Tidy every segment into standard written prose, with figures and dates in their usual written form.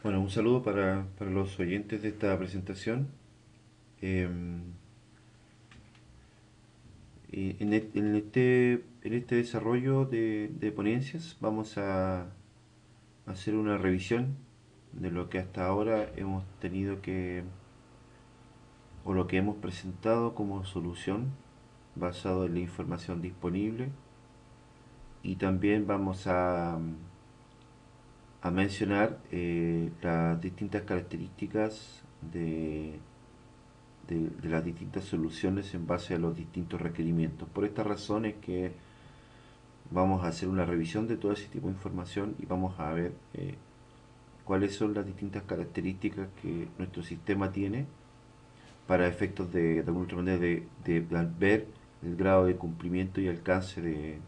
Bueno, un saludo para los oyentes de esta presentación. Em, en este desarrollo de ponencias vamos a hacer una revisión de lo que hasta ahora hemos tenido o lo que hemos presentado como solución basado en la información disponible, y también vamos a mencionar las distintas características de las distintas soluciones en base a los distintos requerimientos. Por estas razones que vamos a hacer una revisión de todo ese tipo de información y vamos a ver cuáles son las distintas características que nuestro sistema tiene para efectos de alguna otra manera de ver el grado de cumplimiento y alcance de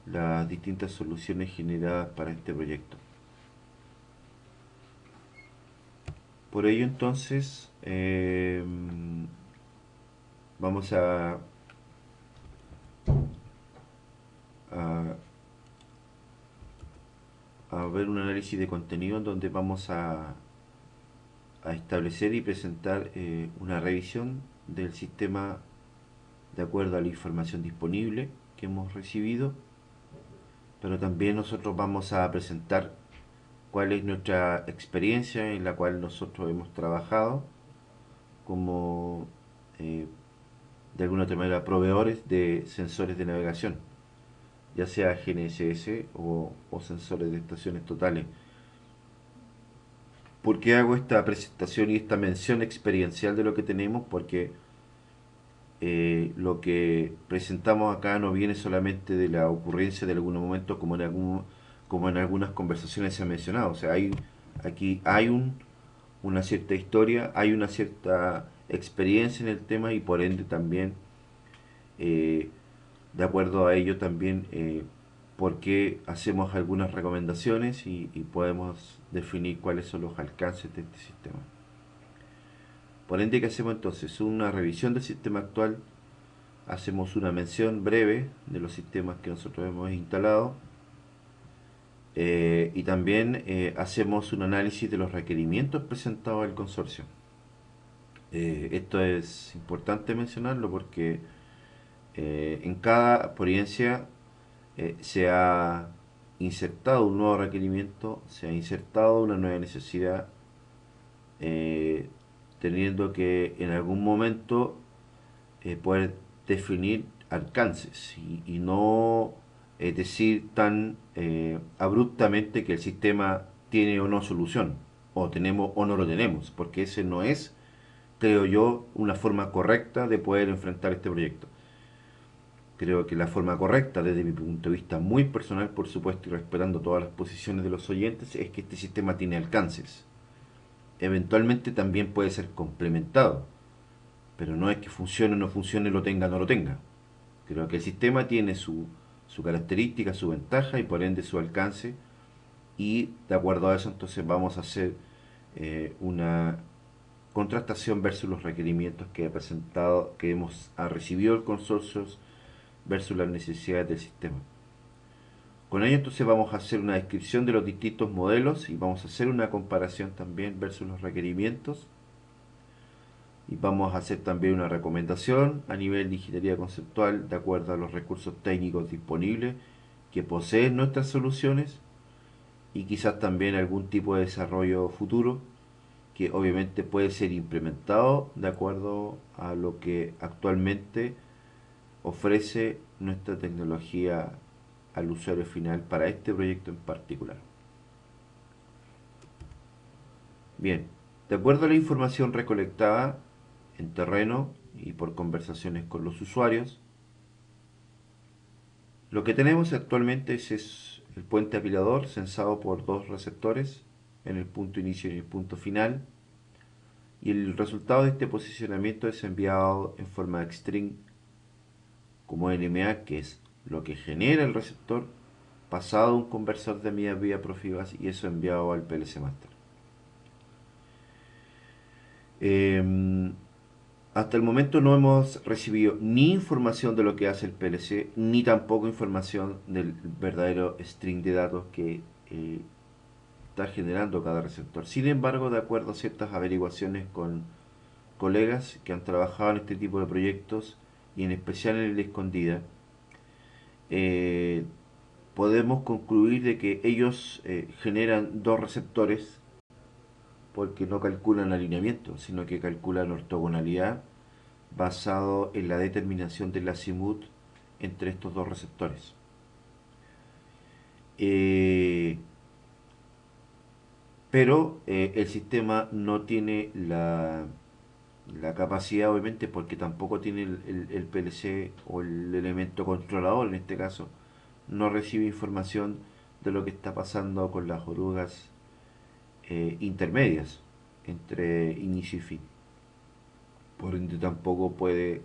las distintas soluciones generadas para este proyecto. Por ello entonces vamos a, a ver un análisis de contenido en donde vamos a establecer y presentar una revisión del sistema de acuerdo a la información disponible que hemos recibido, pero también nosotros vamos a presentar cuál es nuestra experiencia en la cual nosotros hemos trabajado como eh, de alguna otra manera proveedores de sensores de navegación, ya sea GNSS o sensores de estaciones totales. ¿Por qué hago esta presentación y esta mención experiencial de lo que tenemos? Porque lo que presentamos acá no viene solamente de la ocurrencia de algún momento, como en algunas conversaciones se ha mencionado. O sea, aquí hay una cierta historia, hay una cierta experiencia en el tema, y por ende también, eh, de acuerdo a ello también, por qué hacemos algunas recomendaciones y podemos definir cuáles son los alcances de este sistema. Por ende, ¿qué hacemos entonces? Una revisión del sistema actual, hacemos una mención breve de los sistemas que nosotros hemos instalado, y también hacemos un análisis de los requerimientos presentados al consorcio. Esto es importante mencionarlo porque en cada experiencia se ha insertado un nuevo requerimiento, se ha insertado una nueva necesidad, eh, teniendo que en algún momento poder definir alcances y no decir tan abruptamente que el sistema tiene o no solución, o tenemos o no lo tenemos, porque ese no es, creo yo, una forma correcta de poder enfrentar este proyecto. Creo que la forma correcta, desde mi punto de vista muy personal, por supuesto, y respetando todas las posiciones de los oyentes, es que este sistema tiene alcances. Eventualmente también puede ser complementado, pero no es que funcione o no funcione, lo tenga o no lo tenga. Creo que el sistema tiene su característica, su ventaja y por ende su alcance, y de acuerdo a eso entonces vamos a hacer una contrastación versus los requerimientos que ha presentado, que ha recibido el consorcio, versus las necesidades del sistema. Con ello entonces vamos a hacer una descripción de los distintos modelos y vamos a hacer una comparación también versus los requerimientos, y vamos a hacer también una recomendación a nivel de ingeniería conceptual de acuerdo a los recursos técnicos disponibles que poseen nuestras soluciones, y quizás también algún tipo de desarrollo futuro que obviamente puede ser implementado de acuerdo a lo que actualmente ofrece nuestra tecnología al usuario final para este proyecto en particular. Bien, de acuerdo a la información recolectada en terreno y por conversaciones con los usuarios, lo que tenemos actualmente es el puente apilador sensado por dos receptores en el punto inicio y el punto final, y el resultado de este posicionamiento es enviado en forma de string como NMA, que es lo que genera el receptor, pasado a un conversor de media vía Profibus y eso enviado al PLC Master. Eh, Hasta el momento no hemos recibido ni información de lo que hace el PLC, ni tampoco información del verdadero string de datos que está generando cada receptor. Sin embargo, de acuerdo a ciertas averiguaciones con colegas que han trabajado en este tipo de proyectos y en especial en el de Escondida, eh, podemos concluir de que ellos generan dos receptores porque no calculan alineamiento, sino que calculan ortogonalidad basado en la determinación del azimut entre estos dos receptores. Eh, pero el sistema no tiene la capacidad, obviamente, porque tampoco tiene el PLC o el elemento controlador, en este caso, no recibe información de lo que está pasando con las orugas intermedias entre inicio y fin. Por ende, tampoco puede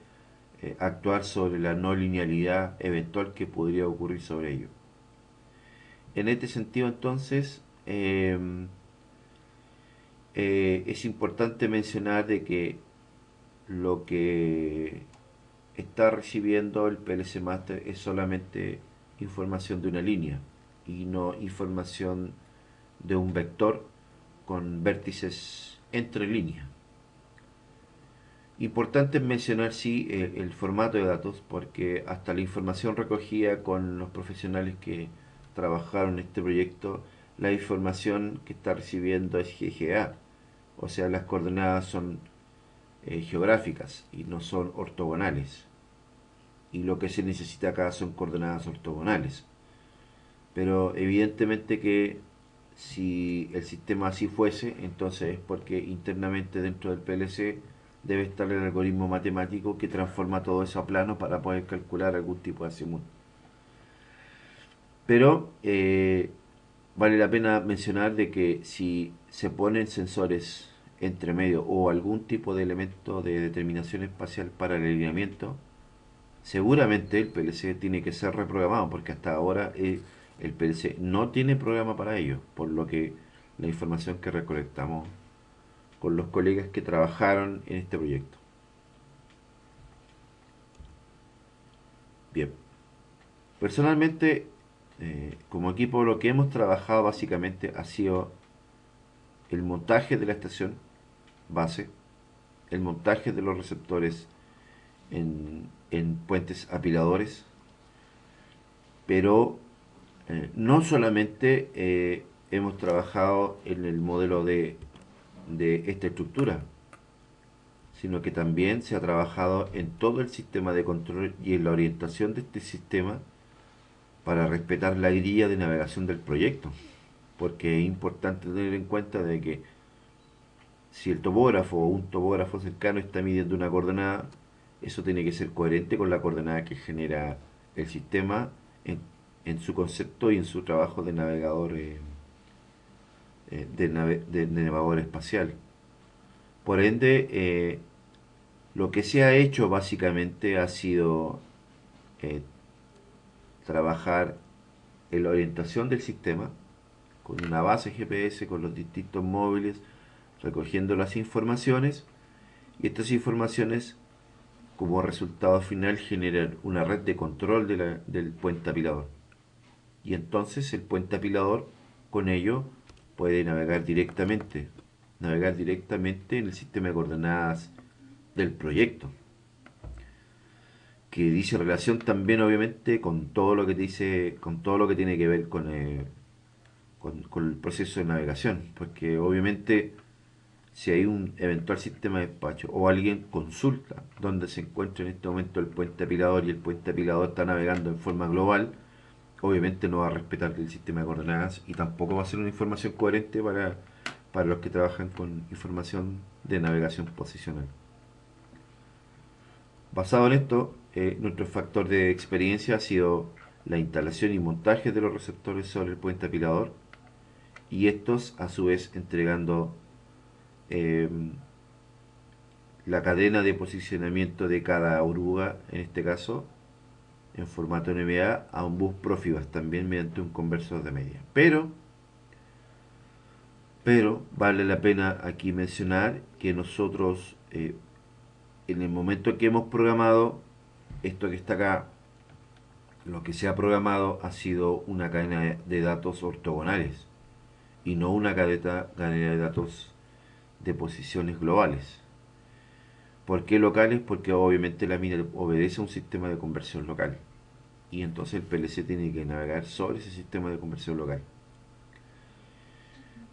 actuar sobre la no linealidad eventual que podría ocurrir sobre ello. En este sentido, entonces, es importante mencionar de que lo que está recibiendo el PLC Master es solamente información de una línea y no información de un vector con vértices entre líneas. Importante mencionar sí el formato de datos porque hasta la información recogida con los profesionales que trabajaron en este proyecto, la información que está recibiendo es GGA, o sea las coordenadas son geográficas y no son ortogonales. Y lo que se necesita acá son coordenadas ortogonales. Pero evidentemente que si el sistema así fuese, entonces es porque internamente dentro del PLC debe estar el algoritmo matemático que transforma todo eso a plano para poder calcular algún tipo de azimut. Pero vale la pena mencionar de que si se ponen sensores entre medio o algún tipo de elemento de determinación espacial para el alineamiento, seguramente el PLC tiene que ser reprogramado porque hasta ahora el PLC no tiene programa para ello, por lo que la información que recolectamos con los colegas que trabajaron en este proyecto. Bien, personalmente como equipo lo que hemos trabajado básicamente ha sido el montaje de la estación base, el montaje de los receptores en puentes apiladores, pero no solamente hemos trabajado en el modelo de esta estructura, sino que también se ha trabajado en todo el sistema de control y en la orientación de este sistema para respetar la grilla de navegación del proyecto, porque es importante tener en cuenta de que si el topógrafo o un topógrafo cercano está midiendo una coordenada, eso tiene que ser coherente con la coordenada que genera el sistema en su concepto y en su trabajo de navegador de navegador espacial. Por ende, lo que se ha hecho básicamente ha sido eh, trabajar en la orientación del sistema con una base GPS, con los distintos móviles, recogiendo las informaciones y estas informaciones como resultado final generan una red de control del puente apilador. Y entonces el puente apilador con ello puede navegar directamente en el sistema de coordenadas del proyecto, que dice relación también obviamente con todo lo que dice, con todo lo que tiene que ver con el proceso de navegación, porque obviamente si hay un eventual sistema de despacho o alguien consulta dónde se encuentra en este momento el puente apilador y el puente apilador está navegando en forma global, obviamente no va a respetar el sistema de coordenadas y tampoco va a ser una información coherente para los que trabajan con información de navegación posicional. Basado en esto, nuestro factor de experiencia ha sido la instalación y montaje de los receptores sobre el puente apilador y estos a su vez entregando eh, la cadena de posicionamiento de cada oruga, en este caso en formato NBA, a un bus Profibus también mediante un conversor de media. Pero vale la pena aquí mencionar que nosotros en el momento que hemos programado esto que está acá, lo que se ha programado ha sido una cadena de datos ortogonales. y no una cadena de datos de posiciones globales. ¿Por qué locales? Porque obviamente la mina obedece a un sistema de conversión local y entonces el PLC tiene que navegar sobre ese sistema de conversión local.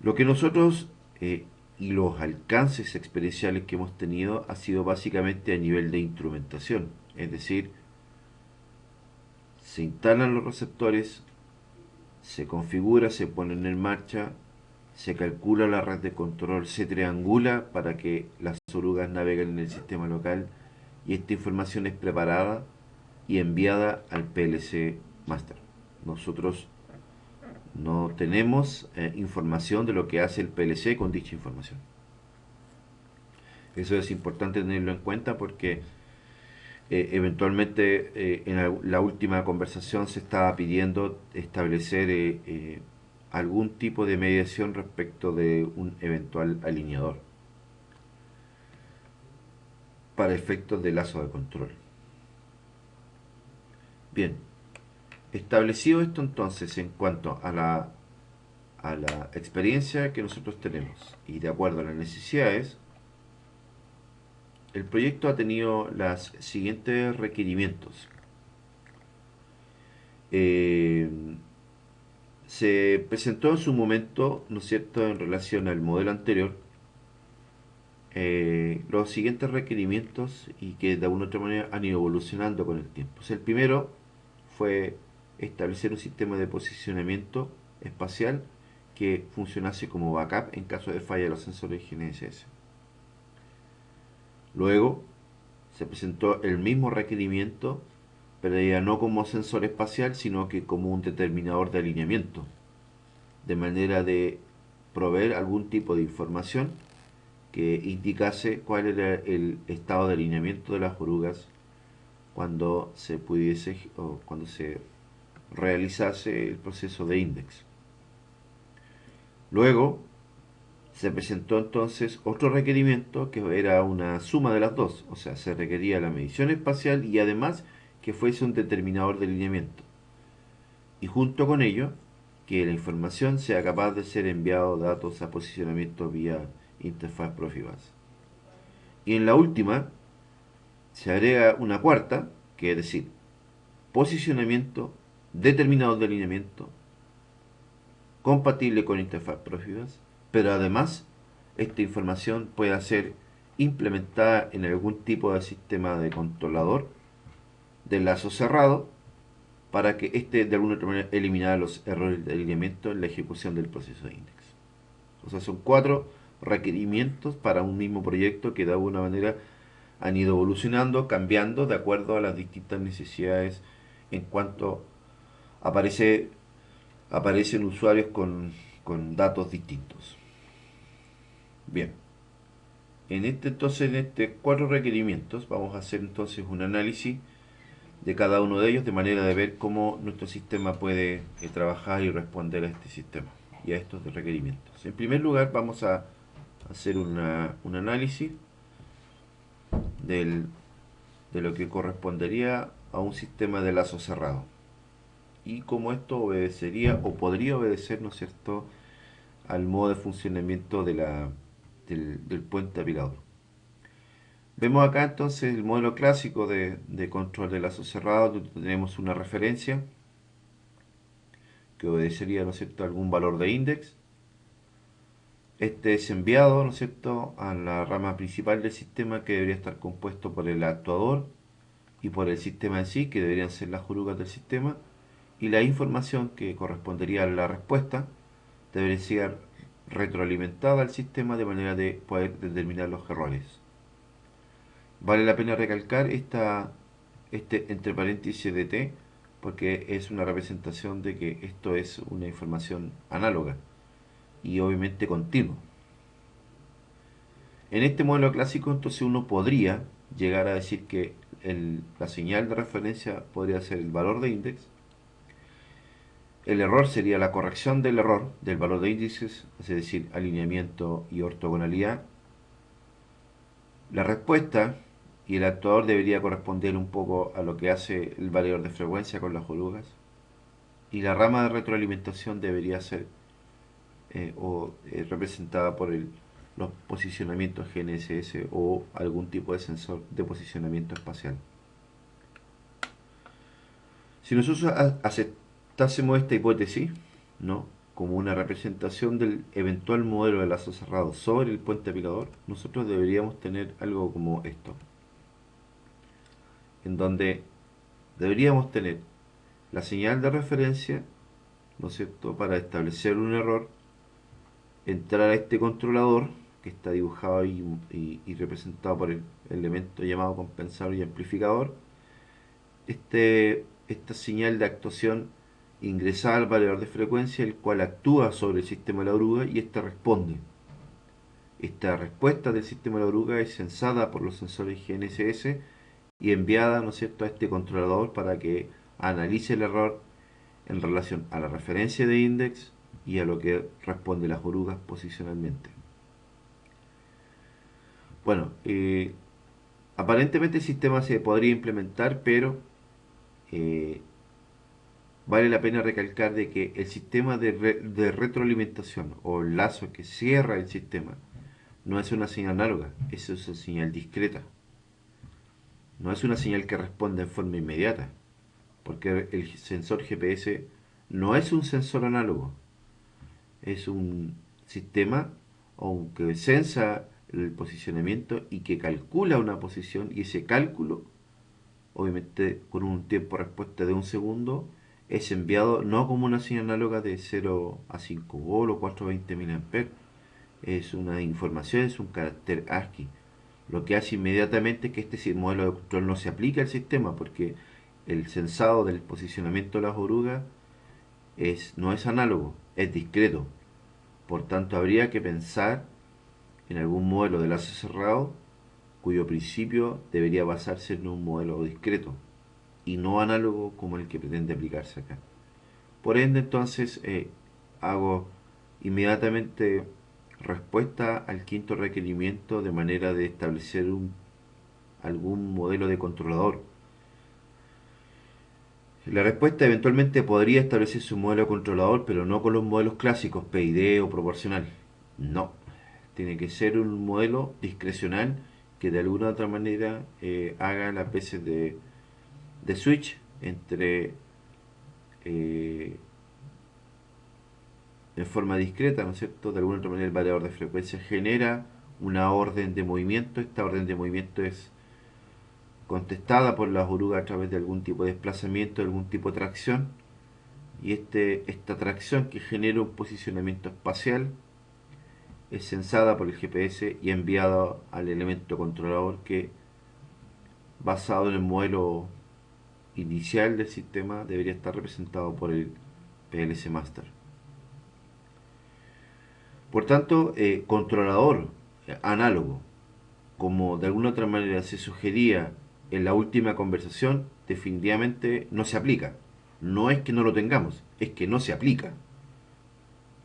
Lo que nosotros y los alcances experienciales que hemos tenido ha sido básicamente a nivel de instrumentación, es decir, se instalan los receptores, se configura, se ponen en marcha, se calcula la red de control, se triangula para que las orugas naveguen en el sistema local y esta información es preparada y enviada al PLC Master. Nosotros no tenemos información de lo que hace el PLC con dicha información. Eso es importante tenerlo en cuenta porque eventualmente en la última conversación se estaba pidiendo establecer algún tipo de mediación respecto de un eventual alineador para efectos de lazo de control. Bien, establecido esto entonces en cuanto a la experiencia que nosotros tenemos y de acuerdo a las necesidades, el proyecto ha tenido los siguientes requerimientos. Eh, Se presentó en su momento, ¿no es cierto?, en relación al modelo anterior, los siguientes requerimientos y que de alguna u otra manera han ido evolucionando con el tiempo. O sea, el primero fue establecer un sistema de posicionamiento espacial que funcionase como backup en caso de falla de los sensores GNSS. Luego se presentó el mismo requerimiento, pero ya no como sensor espacial, sino que como un determinador de alineamiento, de manera de proveer algún tipo de información que indicase cuál era el estado de alineamiento de las orugas cuando se pudiese o cuando se realizase el proceso de index. Luego se presentó entonces otro requerimiento que era una suma de las dos, o sea, se requería la medición espacial y además que fuese un determinador de alineamiento. Y junto con ello, que la información sea capaz de ser enviado datos a posicionamiento vía interfaz Profibus. Y en la última se agrega una cuarta, que es decir, posicionamiento, determinador de alineamiento, compatible con interfaz Profibus, pero además esta información pueda ser implementada en algún tipo de sistema de controlador de lazo cerrado para que éste de alguna otra manera eliminara los errores de alineamiento en la ejecución del proceso de index. O sea, son 4 requerimientos para un mismo proyecto que de alguna manera han ido evolucionando, cambiando de acuerdo a las distintas necesidades en cuanto aparece, aparecen usuarios con datos distintos. Bien, en estos 4 requerimientos vamos a hacer entonces un análisis de cada uno de ellos de manera de ver cómo nuestro sistema puede trabajar y responder a este sistema y a estos requerimientos. En primer lugar vamos a hacer un análisis del, de lo que correspondería a un sistema de lazo cerrado y cómo esto obedecería o podría obedecer, ¿no es cierto?, al modo de funcionamiento del puente apilador. Vemos acá entonces el modelo clásico de control de lazo cerrado, donde tenemos una referencia que obedecería, ¿no es cierto?, a algún valor de index. Este es enviado, ¿no es cierto?, a la rama principal del sistema, que debería estar compuesto por el actuador y por el sistema en sí, que deberían ser las orugas del sistema, y la información que correspondería a la respuesta debería ser retroalimentada al sistema de manera de poder determinar los errores. Vale la pena recalcar este entre paréntesis de T, porque es una representación de que esto es una información análoga y obviamente continua. En este modelo clásico entonces uno podría llegar a decir que la señal de referencia podría ser el valor de index, el error sería la corrección del error del valor de índices, es decir, alineamiento y ortogonalidad, la respuesta y el actuador debería corresponder un poco a lo que hace el valor de frecuencia con las orugas, y la rama de retroalimentación debería ser representada por los posicionamientos GNSS o algún tipo de sensor de posicionamiento espacial. Si nosotros aceptásemos esta hipótesis, ¿no?, como una representación del eventual modelo de lazo cerrado sobre el puente aplicador, nosotros deberíamos tener algo como esto, en donde deberíamos tener la señal de referencia, ¿no es cierto?, para establecer un error, entrar a este controlador que está dibujado y representado por el elemento llamado compensador y amplificador. Esta señal de actuación ingresada al variador de frecuencia, el cual actúa sobre el sistema de la oruga y éste responde. Esta respuesta del sistema de la oruga es censada por los sensores GNSS y enviada, ¿no es cierto?, a este controlador para que analice el error en relación a la referencia de index y a lo que responde las orugas posicionalmente. Bueno, aparentemente el sistema se podría implementar, pero vale la pena recalcar de que el sistema de retroalimentación o el lazo que cierra el sistema no es una señal análoga, es una señal discreta. No es una señal que responde en forma inmediata, porque el sensor GPS no es un sensor análogo, es un sistema que sensa el posicionamiento y que calcula una posición, y ese cálculo, obviamente con un tiempo de respuesta de un segundo, es enviado no como una señal análoga de 0 a 5 volt o 420 mA. Es una información, es un carácter ASCII. Lo que hace inmediatamente es que este modelo de control no se aplique al sistema, porque el sensado del posicionamiento de las orugas no es análogo, es discreto. Por tanto, habría que pensar en algún modelo de lazo cerrado cuyo principio debería basarse en un modelo discreto y no análogo como el que pretende aplicarse acá. Por ende, entonces, hago inmediatamente respuesta al quinto requerimiento de manera de establecer algún modelo de controlador. La respuesta eventualmente podría establecerse un modelo de controlador, pero no con los modelos clásicos PID o proporcional. No, tiene que ser un modelo discrecional que de alguna u otra manera haga las veces de switch entre en forma discreta, ¿no es cierto? De alguna otra manera el variador de frecuencia genera una orden de movimiento. Esta orden de movimiento es contestada por las orugas a través de algún tipo de desplazamiento, de algún tipo de tracción, y esta tracción que genera un posicionamiento espacial es censada por el GPS y enviada al elemento controlador que, basado en el modelo inicial del sistema, debería estar representado por el PLC Master. Por tanto, controlador análogo, como de alguna otra manera se sugería en la última conversación, definitivamente no se aplica. No es que no lo tengamos, es que no se aplica.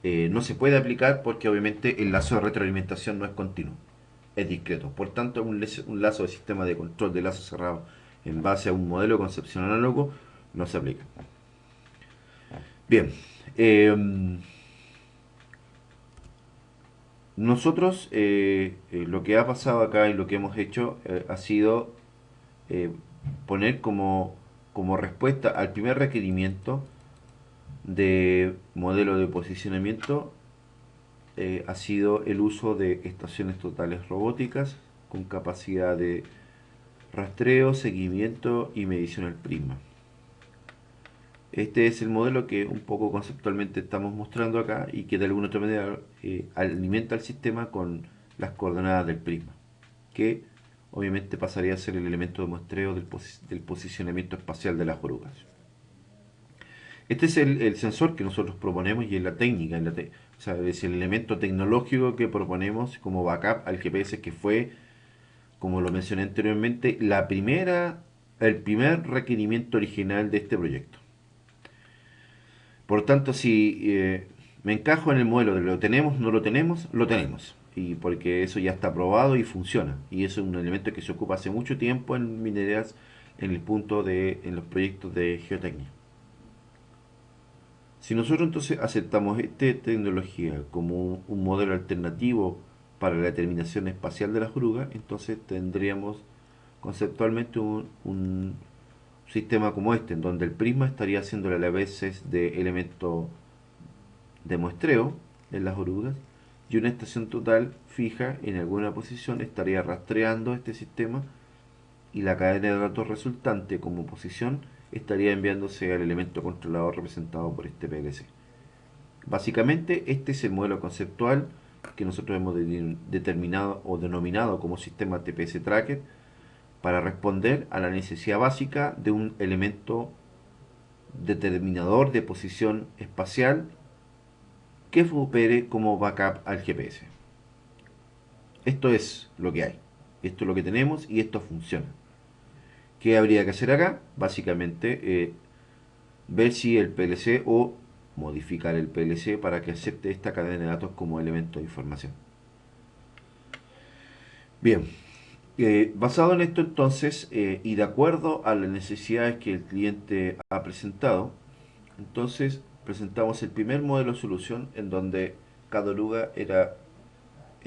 No se puede aplicar porque obviamente el lazo de retroalimentación no es continuo, es discreto. Por tanto, un lazo de sistema de control de lazo cerrado en base a un modelo de concepción análogo no se aplica. Bien, nosotros lo que ha pasado acá y lo que hemos hecho ha sido poner como respuesta al primer requerimiento de modelo de posicionamiento, ha sido el uso de estaciones totales robóticas con capacidad de rastreo, seguimiento y medición al prisma. Este es el modelo que un poco conceptualmente estamos mostrando acá y que de alguna otra manera alimenta al sistema con las coordenadas del prisma, que obviamente pasaría a ser el elemento de muestreo del posicionamiento espacial de las orugas. Este es el sensor que nosotros proponemos y es la técnica, o sea, es el elemento tecnológico que proponemos como backup al GPS, que fue, como lo mencioné anteriormente, el primer requerimiento original de este proyecto. Por tanto, si me encajo en el modelo de lo tenemos, no lo tenemos, lo tenemos. Y porque eso ya está probado y funciona. Y eso es un elemento que se ocupa hace mucho tiempo en minerías, en los proyectos de geotecnia. Si nosotros entonces aceptamos esta tecnología como un modelo alternativo para la determinación espacial de las orugas, entonces tendríamos conceptualmente un sistema como este, en donde el prisma estaría haciéndole a la vez de elemento de muestreo en las orugas y una estación total fija en alguna posición estaría rastreando este sistema y la cadena de datos resultante como posición estaría enviándose al elemento controlador representado por este PLC. Básicamente este es el modelo conceptual que nosotros hemos determinado o denominado como sistema TPS Tracker para responder a la necesidad básica de un elemento determinador de posición espacial que opere como backup al GPS. Esto es lo que hay, esto es lo que tenemos y esto funciona. ¿Qué habría que hacer acá? Básicamente ver si el PLC o modificar el PLC para que acepte esta cadena de datos como elemento de información. Bien, basado en esto entonces y de acuerdo a las necesidades que el cliente ha presentado, entonces presentamos el primer modelo de solución en donde cada oruga era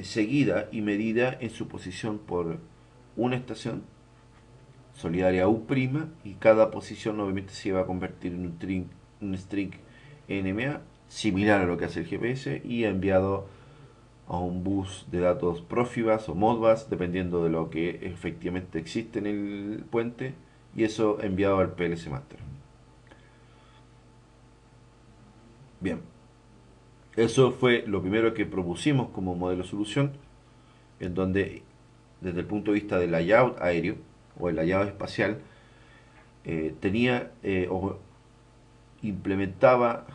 seguida y medida en su posición por una estación solidaria U' y cada posición obviamente se iba a convertir en un string NMA similar a lo que hace el GPS y enviado a un bus de datos Profibus o Modbus dependiendo de lo que efectivamente existe en el puente y eso enviado al PLC Master. Bien, eso fue lo primero que propusimos como modelo de solución en donde desde el punto de vista del layout aéreo o el layout espacial tenía o implementaba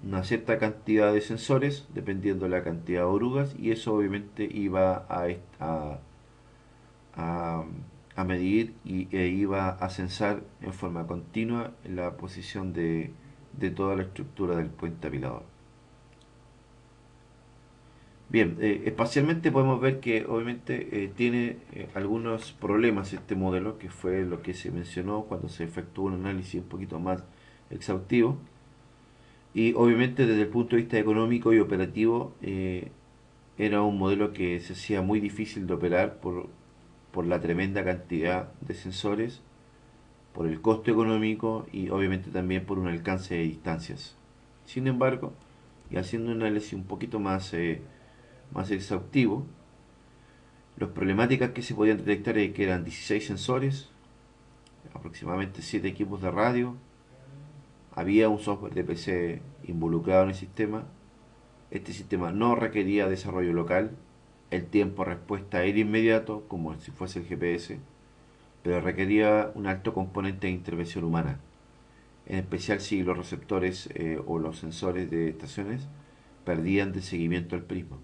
una cierta cantidad de sensores dependiendo de la cantidad de orugas y eso obviamente iba a, a medir e iba a censar en forma continua la posición de toda la estructura del puente apilador. Bien, espacialmente podemos ver que obviamente tiene algunos problemas este modelo, que fue lo que se mencionó cuando se efectuó un análisis un poquito más exhaustivo. Y obviamente desde el punto de vista económico y operativo era un modelo que se hacía muy difícil de operar por la tremenda cantidad de sensores, por el costo económico y obviamente también por un alcance de distancias. Sin embargo, y haciendo un análisis un poquito más exhaustivo, las problemáticas que se podían detectar es que eran 16 sensores, aproximadamente 7 equipos de radio, había un software de PC involucrado en el sistema, este sistema no requería desarrollo local, el tiempo de respuesta era inmediato, como si fuese el GPS, pero requería un alto componente de intervención humana, en especial si los receptores o los sensores de estaciones perdían de seguimiento al prisma.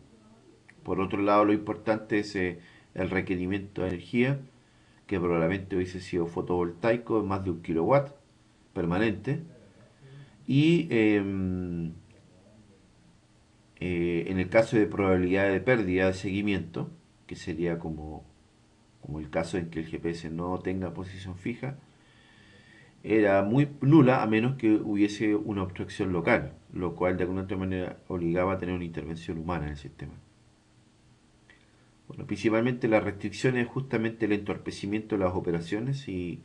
Por otro lado, lo importante es el requerimiento de energía, que probablemente hubiese sido fotovoltaico, más de 1 kW permanente, y en el caso de probabilidad de pérdida de seguimiento, que sería como el caso en que el GPS no tenga posición fija, era muy nula a menos que hubiese una obstrucción local, lo cual de alguna otra manera obligaba a tener una intervención humana en el sistema. Bueno, principalmente la restricción es justamente el entorpecimiento de las operaciones y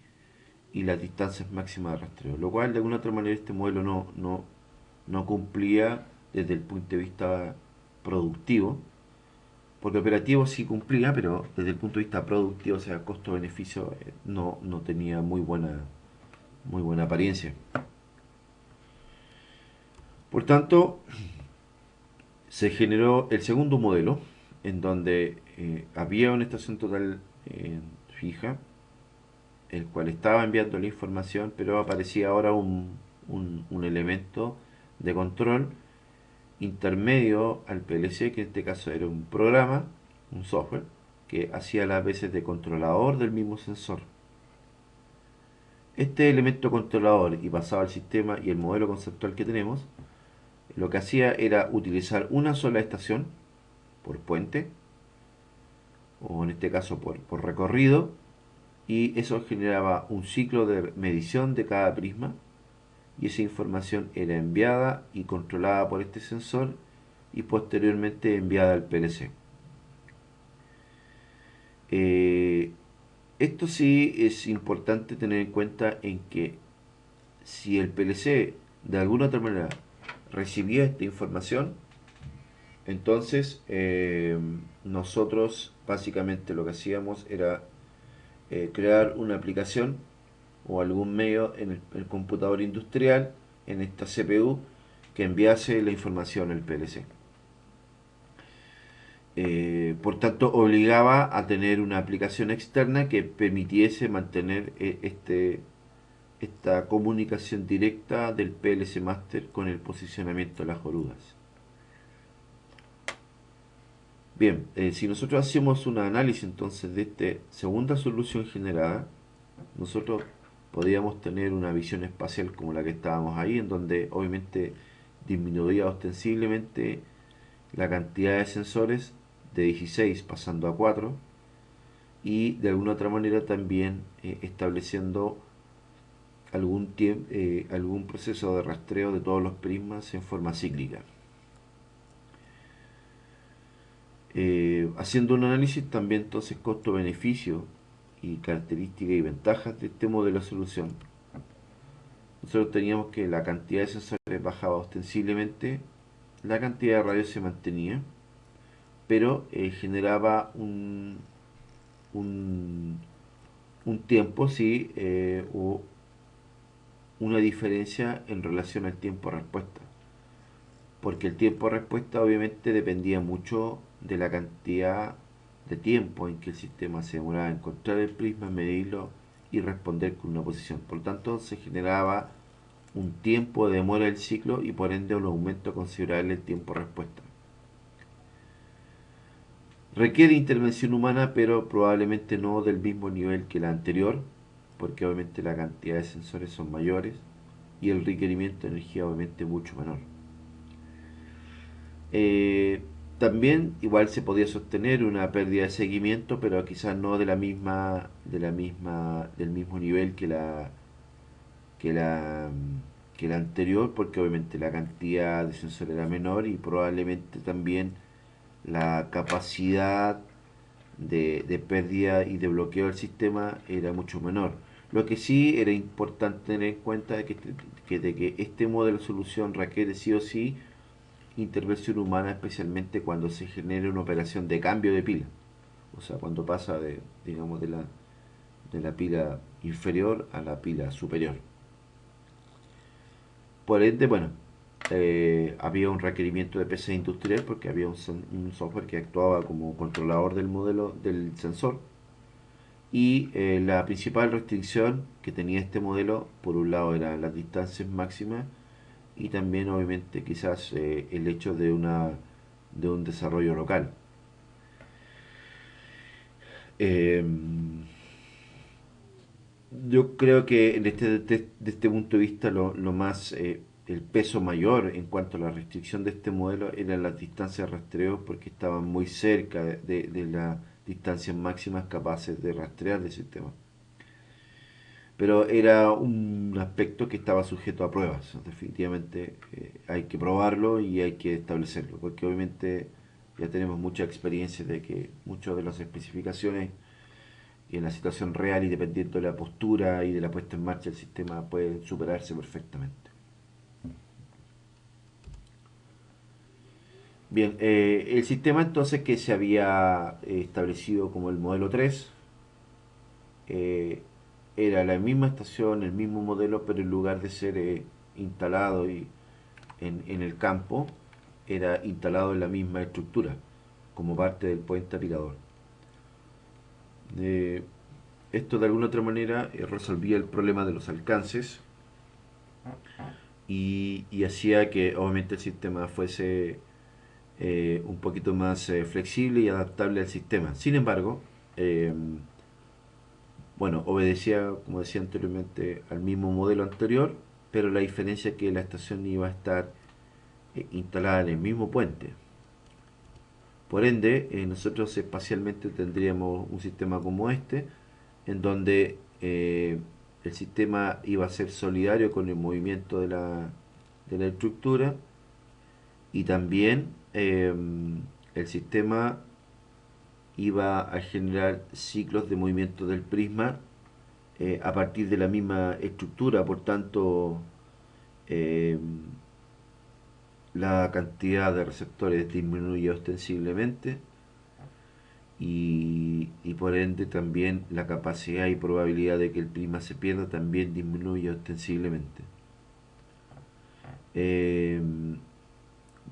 las distancias máximas de rastreo, lo cual de alguna otra manera este modelo no cumplía desde el punto de vista productivo, porque operativo sí cumplía, pero desde el punto de vista productivo, o sea, costo-beneficio, no tenía muy buena apariencia. Por tanto, se generó el segundo modelo, en donde había una estación total fija, el cual estaba enviando la información, pero aparecía ahora un elemento de control intermedio al PLC, que en este caso era un programa, un software, que hacía las veces de controlador del mismo sensor. Este elemento controlador y basado al sistema y el modelo conceptual que tenemos, lo que hacía era utilizar una sola estación por puente, o en este caso por recorrido, y eso generaba un ciclo de medición de cada prisma y esa información era enviada y controlada por este sensor y posteriormente enviada al PLC. Eh, Esto sí es importante tener en cuenta en que si el PLC de alguna otra manera recibía esta información, entonces nosotros básicamente lo que hacíamos era crear una aplicación o algún medio en el computador industrial, en esta CPU, que enviase la información al PLC. Por tanto, obligaba a tener una aplicación externa que permitiese mantener esta comunicación directa del PLC Master con el posicionamiento de las orugas. Bien, si nosotros hacemos un análisis entonces de esta segunda solución generada, nosotros podríamos tener una visión espacial como la que estábamos ahí, en donde obviamente disminuía ostensiblemente la cantidad de sensores de 16 pasando a 4 y de alguna otra manera también estableciendo algún proceso de rastreo de todos los prismas en forma cíclica. Haciendo un análisis también entonces costo-beneficio y características y ventajas de este modelo de solución, nosotros teníamos que la cantidad de sensores bajaba ostensiblemente, la cantidad de radios se mantenía, pero generaba un, un tiempo, sí, o una diferencia en relación al tiempo de respuesta. Porque el tiempo de respuesta obviamente dependía mucho de la cantidad de tiempo en que el sistema se demoraba en encontrar el prisma, medirlo y responder con una posición. Por lo tanto, se generaba un tiempo de demora del ciclo y por ende un aumento considerable del tiempo de respuesta. Requiere intervención humana, pero probablemente no del mismo nivel que la anterior, porque obviamente la cantidad de sensores son mayores y el requerimiento de energía obviamente mucho menor. Eh, También igual se podía sostener una pérdida de seguimiento, pero quizás no del mismo nivel que la, que la anterior, porque obviamente la cantidad de sensores era menor y probablemente también la capacidad de pérdida y de bloqueo del sistema era mucho menor. Lo que sí era importante tener en cuenta es de que este modelo de solución requiere sí o sí intervención humana, especialmente cuando se genera una operación de cambio de pila. O sea, cuando pasa digamos, de la pila inferior a la pila superior. Por ende, bueno, había un requerimiento de PC industrial porque había un software que actuaba como controlador del modelo del sensor. Y la principal restricción que tenía este modelo, por un lado, eran las distancias máximas y también, obviamente, quizás el hecho de un desarrollo local. Eh, yo creo que de este punto de vista lo más el peso mayor en cuanto a la restricción de este modelo eran las distancias de rastreo porque estaban muy cerca de las distancias máximas capaces de rastrear el sistema. Pero era un aspecto que estaba sujeto a pruebas. Definitivamente hay que probarlo y hay que establecerlo, porque obviamente ya tenemos mucha experiencia de que muchas de las especificaciones y en la situación real y dependiendo de la postura y de la puesta en marcha del sistema pueden superarse perfectamente. Bien, el sistema entonces que se había establecido como el modelo 3 eh, era la misma estación, el mismo modelo, pero en lugar de ser instalado en el campo, era instalado en la misma estructura, como parte del puente apilador. Eh, Esto de alguna otra manera resolvía el problema de los alcances y hacía que obviamente el sistema fuese un poquito más flexible y adaptable al sistema. Sin embargo, eh, bueno, obedecía, como decía anteriormente, al mismo modelo anterior, pero la diferencia es que la estación iba a estar instalada en el mismo puente. Por ende, nosotros espacialmente tendríamos un sistema como este, en donde el sistema iba a ser solidario con el movimiento de la estructura y también el sistema iba a generar ciclos de movimiento del prisma a partir de la misma estructura, por tanto eh, la cantidad de receptores disminuye ostensiblemente y por ende también la capacidad y probabilidad de que el prisma se pierda también disminuye ostensiblemente. Eh,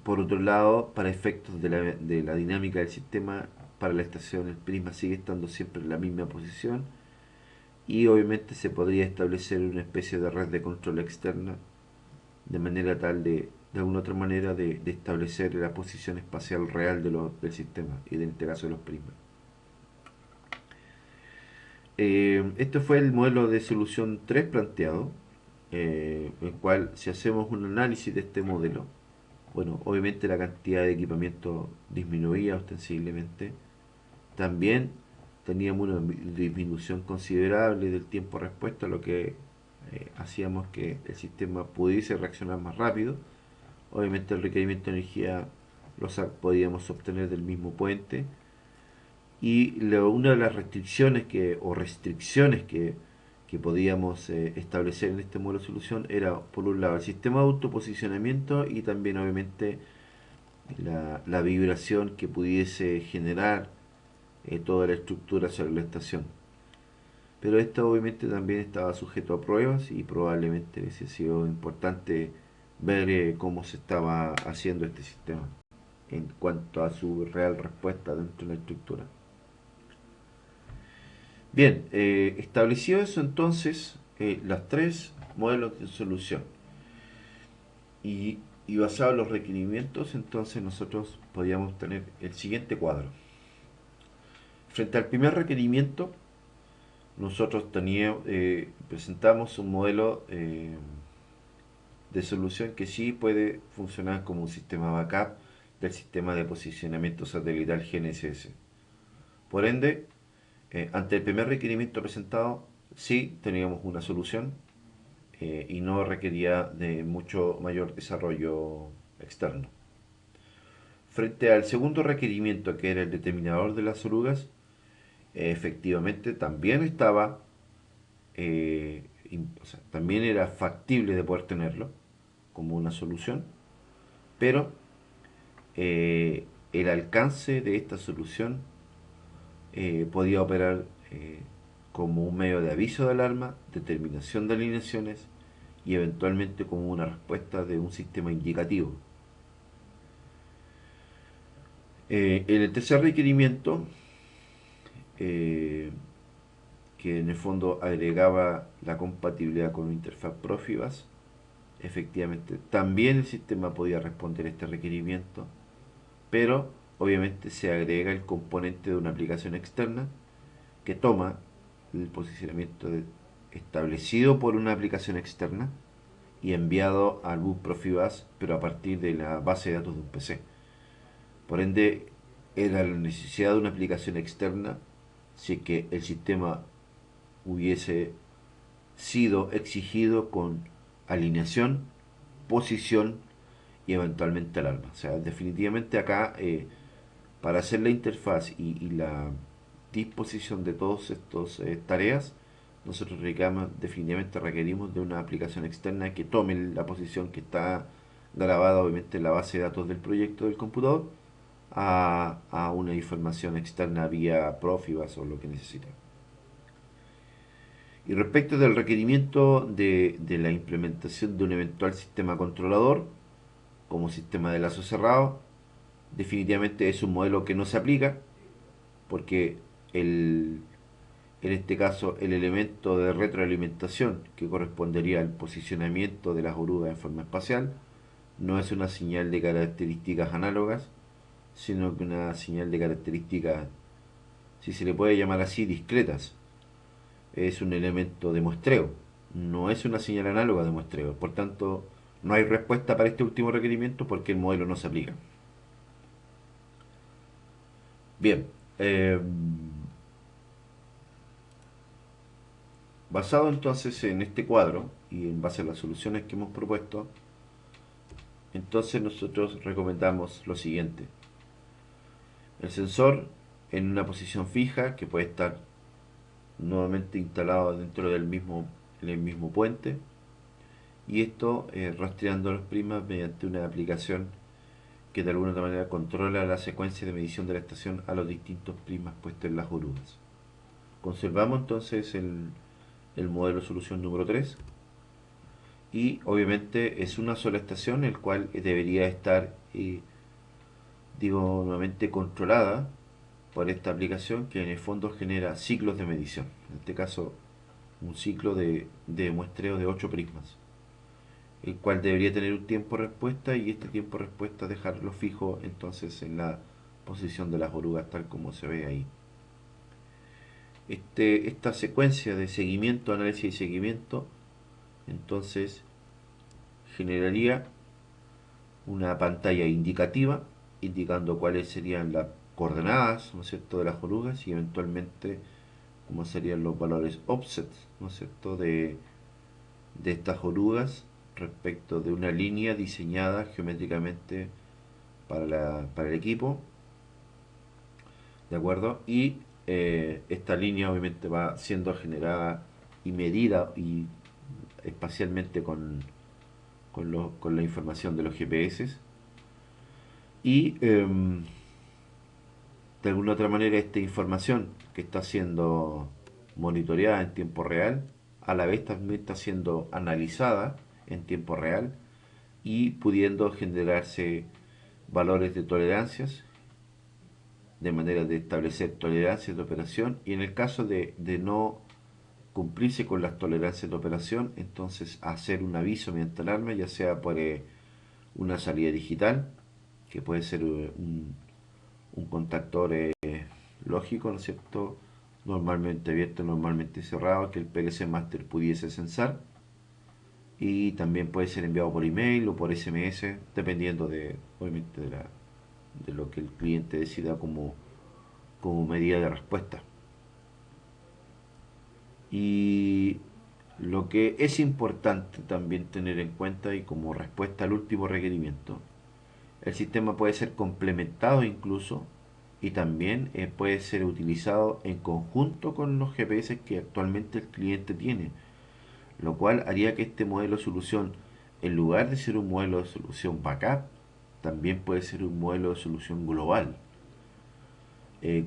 por otro lado, para efectos de la dinámica del sistema, para la estación el prisma sigue estando siempre en la misma posición y obviamente se podría establecer una especie de red de control externa de manera tal de alguna otra manera de establecer la posición espacial real del sistema y en este caso de los prismas. Este fue el modelo de solución 3 planteado, en el cual si hacemos un análisis de este modelo, bueno, obviamente la cantidad de equipamiento disminuía ostensiblemente, también teníamos una disminución considerable del tiempo de respuesta, lo que hacíamos que el sistema pudiese reaccionar más rápido. Obviamente el requerimiento de energía lo podíamos obtener del mismo puente. Y una de las restricciones o restricciones que podíamos establecer en este modelo de solución era, por un lado, el sistema de autoposicionamiento y también, obviamente, la vibración que pudiese generar toda la estructura sobre la estación. Pero esto obviamente también estaba sujeto a pruebas y probablemente hubiese sido importante ver cómo se estaba haciendo este sistema en cuanto a su real respuesta dentro de la estructura. Bien, establecido eso entonces, los tres modelos de solución y basado en los requerimientos, entonces nosotros podíamos tener el siguiente cuadro. Frente al primer requerimiento, nosotros presentamos un modelo de solución que sí puede funcionar como un sistema backup del sistema de posicionamiento satelital GNSS. Por ende, ante el primer requerimiento presentado, sí teníamos una solución y no requería de mucho mayor desarrollo externo. Frente al segundo requerimiento, que era el determinador de las orugas, efectivamente también estaba, o sea, también era factible de poder tenerlo como una solución, pero el alcance de esta solución podía operar como un medio de aviso de alarma, determinación de alineaciones y eventualmente como una respuesta de un sistema indicativo. En el tercer requerimiento, eh, que en el fondo agregaba la compatibilidad con una interfaz Profibus, efectivamente también el sistema podía responder a este requerimiento, pero obviamente se agrega el componente de una aplicación externa que toma el posicionamiento establecido por una aplicación externa y enviado al bus Profibus, pero a partir de la base de datos de un PC. Por ende, era la necesidad de una aplicación externa si es que el sistema hubiese sido exigido con alineación, posición y eventualmente alarma. O sea, definitivamente acá, para hacer la interfaz y la disposición de todas estas tareas, nosotros definitivamente requerimos de una aplicación externa que tome la posición que está grabada obviamente en la base de datos del proyecto del computador a una información externa vía Profibus o lo que necesite. Y respecto del requerimiento de la implementación de un eventual sistema controlador como sistema de lazo cerrado, definitivamente es un modelo que no se aplica porque en este caso el elemento de retroalimentación que correspondería al posicionamiento de las orugas en forma espacial no es una señal de características análogas, sino que una señal de características, si se le puede llamar así, discretas. Es un elemento de muestreo, no es una señal análoga de muestreo. Por tanto, no hay respuesta para este último requerimiento porque el modelo no se aplica. Bien, basado entonces en este cuadro y en base a las soluciones que hemos propuesto, entonces nosotros recomendamos lo siguiente. El sensor en una posición fija que puede estar nuevamente instalado dentro en el mismo puente, y esto rastreando los primas mediante una aplicación que de alguna otra manera controla la secuencia de medición de la estación a los distintos primas puestos en las orugas. Conservamos entonces el modelo solución número 3 y obviamente es una sola estación el cual debería estar digo nuevamente controlada por esta aplicación que en el fondo genera ciclos de medición, en este caso un ciclo de muestreo de 8 prismas, el cual debería tener un tiempo de respuesta y este tiempo de respuesta dejarlo fijo entonces en la posición de las orugas tal como se ve ahí. Esta secuencia de seguimiento, análisis y seguimiento entonces generaría una pantalla indicativa indicando cuáles serían las coordenadas, ¿no es cierto?, de las orugas y eventualmente cómo serían los valores offset, ¿no es cierto?, de estas orugas respecto de una línea diseñada geométricamente para el equipo, ¿de acuerdo? Y esta línea obviamente va siendo generada y medida y espacialmente con la información de los GPS y de alguna otra manera esta información que está siendo monitoreada en tiempo real a la vez también está siendo analizada en tiempo real y pudiendo generarse valores de tolerancias de manera de establecer tolerancias de operación y en el caso de no cumplirse con las tolerancias de operación entonces hacer un aviso mediante alarma ya sea por una salida digital que puede ser un contactor lógico, ¿no es cierto? Normalmente abierto, normalmente cerrado, que el PLC Master pudiese censar. Y también puede ser enviado por email o por SMS, dependiendo obviamente, de lo que el cliente decida como medida de respuesta. Y lo que es importante también tener en cuenta y como respuesta al último requerimiento, el sistema puede ser complementado incluso y también puede ser utilizado en conjunto con los GPS que actualmente el cliente tiene, lo cual haría que este modelo de solución, en lugar de ser un modelo de solución backup, también puede ser un modelo de solución global,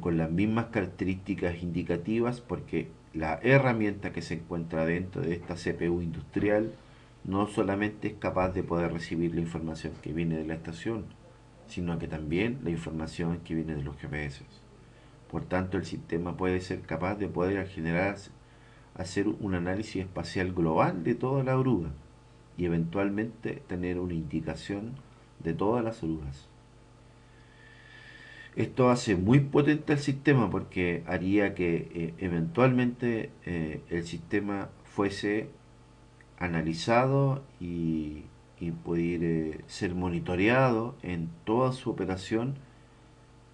con las mismas características indicativas, porque la herramienta que se encuentra dentro de esta CPU industrial no solamente es capaz de poder recibir la información que viene de la estación, sino que también la información que viene de los GPS. Por tanto, el sistema puede ser capaz de poder generar, hacer un análisis espacial global de toda la oruga y eventualmente tener una indicación de todas las orugas. Esto hace muy potente el sistema porque haría que eventualmente el sistema fuese analizado y pudiera ser monitoreado en toda su operación,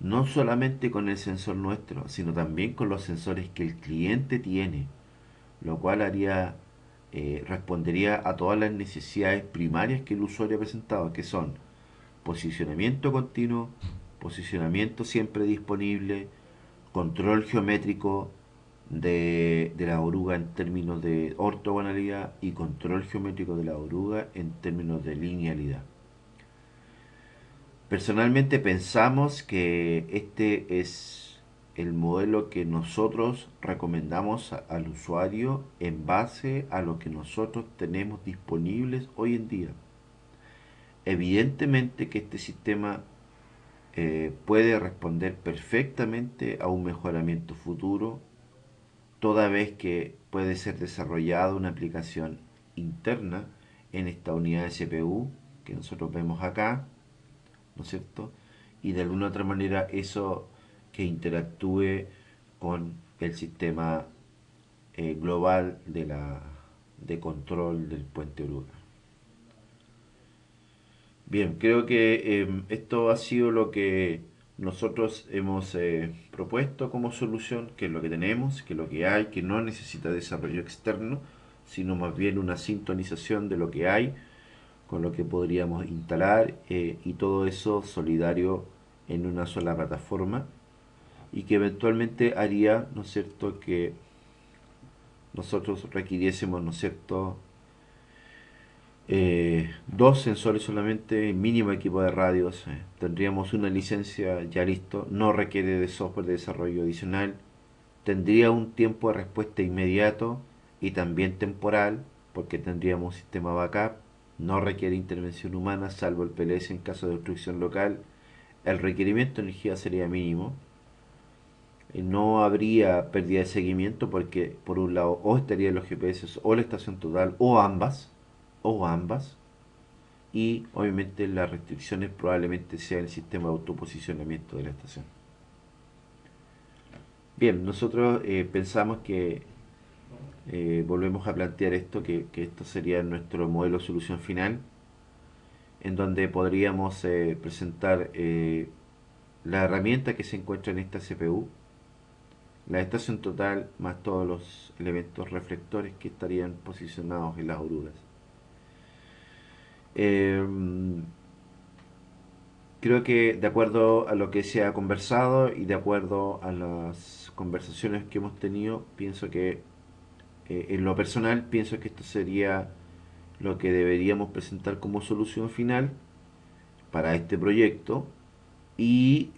no solamente con el sensor nuestro, sino también con los sensores que el cliente tiene, lo cual respondería a todas las necesidades primarias que el usuario ha presentado, que son posicionamiento continuo, posicionamiento siempre disponible, control geométrico de la oruga en términos de ortogonalidad y control geométrico de la oruga en términos de linealidad. Personalmente pensamos que este es el modelo que nosotros recomendamos al usuario en base a lo que nosotros tenemos disponibles hoy en día. Evidentemente que este sistema puede responder perfectamente a un mejoramiento futuro, toda vez que puede ser desarrollada una aplicación interna en esta unidad de CPU que nosotros vemos acá, ¿no es cierto? Y de alguna otra manera eso que interactúe con el sistema global de control del puente oruga. Bien, creo que esto ha sido nosotros hemos propuesto como solución que es lo que tenemos, que es lo que hay, que no necesita desarrollo externo, sino más bien una sintonización de lo que hay con lo que podríamos instalar y todo eso solidario en una sola plataforma y que eventualmente haría, ¿no es cierto?, que nosotros requiriésemos, ¿no es cierto?, dos sensores solamente, mínimo equipo de radios, tendríamos una licencia ya listo, no requiere de software de desarrollo adicional, tendría un tiempo de respuesta inmediato y también temporal, porque tendríamos un sistema backup, no requiere intervención humana, salvo el PLS en caso de destrucción local, el requerimiento de energía sería mínimo, no habría pérdida de seguimiento porque por un lado o estarían los GPS o la estación total o ambas, y obviamente las restricciones probablemente sea el sistema de autoposicionamiento de la estación. Bien, nosotros pensamos que volvemos a plantear esto, que esto sería nuestro modelo de solución final, en donde podríamos presentar la herramienta que se encuentra en esta CPU, la estación total más todos los elementos reflectores que estarían posicionados en las orugas. Eh, Creo que de acuerdo a lo que se ha conversado y de acuerdo a las conversaciones que hemos tenido, pienso que en lo personal pienso que esto sería lo que deberíamos presentar como solución final para este proyecto y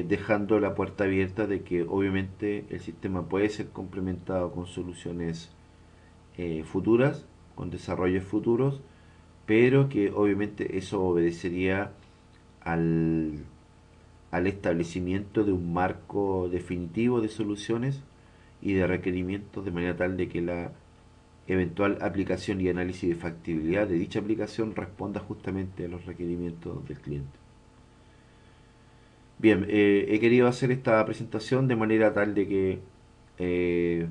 dejando la puerta abierta de que obviamente el sistema puede ser complementado con soluciones futuras, con desarrollos futuros, pero que obviamente eso obedecería al, al establecimiento de un marco definitivo de soluciones y de requerimientos de manera tal de que la eventual aplicación y análisis de factibilidad de dicha aplicación responda justamente a los requerimientos del cliente. Bien, he querido hacer esta presentación de manera tal de que eh,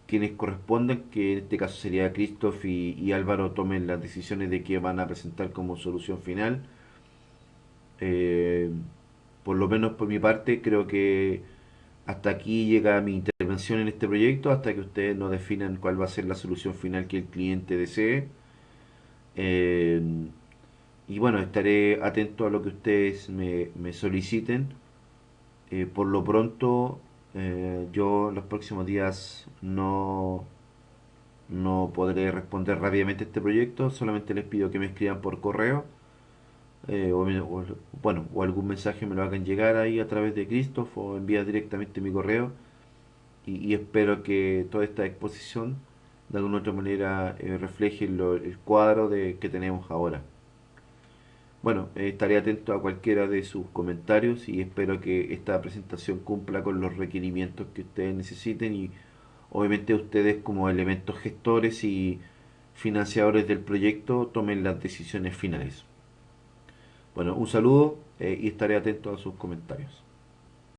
quienes correspondan, que en este caso sería Christoph y Álvaro, tomen las decisiones de qué van a presentar como solución final. Eh, por lo menos por mi parte, creo que hasta aquí llega mi intervención en este proyecto, hasta que ustedes nos definan cuál va a ser la solución final que el cliente desee. Eh, y bueno, estaré atento a lo que ustedes me soliciten. Por lo pronto, yo los próximos días no podré responder rápidamente a este proyecto, solamente les pido que me escriban por correo bueno, o algún mensaje me lo hagan llegar ahí a través de Christoph o envía directamente mi correo y espero que toda esta exposición de alguna otra manera refleje el cuadro que tenemos ahora. Bueno, estaré atento a cualquiera de sus comentarios y espero que esta presentación cumpla con los requerimientos que ustedes necesiten y obviamente ustedes como elementos gestores y financiadores del proyecto tomen las decisiones finales. Bueno, un saludo y estaré atento a sus comentarios.